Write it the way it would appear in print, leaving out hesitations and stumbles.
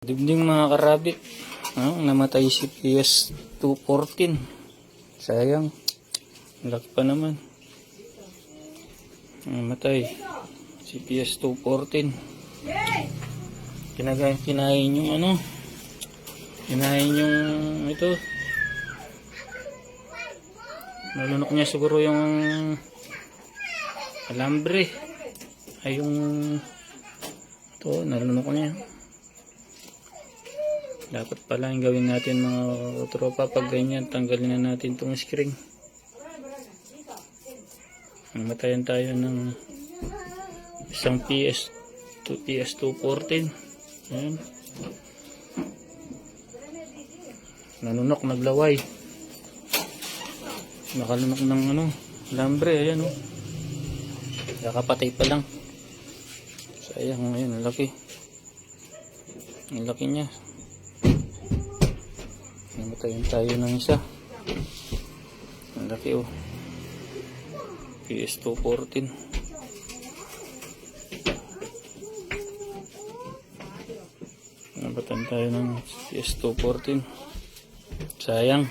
Dibding mga karabit, namatay si PS214. Sayang, laki pa naman. Namatay si PS214. Kinain yung kinain yung ito. Nalunok niya siguro yung alambre. Ay yung ito, nalunok niya. Dapat pala yung gawin natin mga tropa pag ganyan, tanggalin na natin itong screen. Namatayan tayo ng isang PS214. Ayan. Nanunok, naglaway. Nakalunok ng lambre, ayan kakapatay pa lang. Sayang, ayan, ang laki. Ang laki niya. Namatayin tayo ng isa. Ang laki PS214. Namatayin tayo ng PS214. Sayang.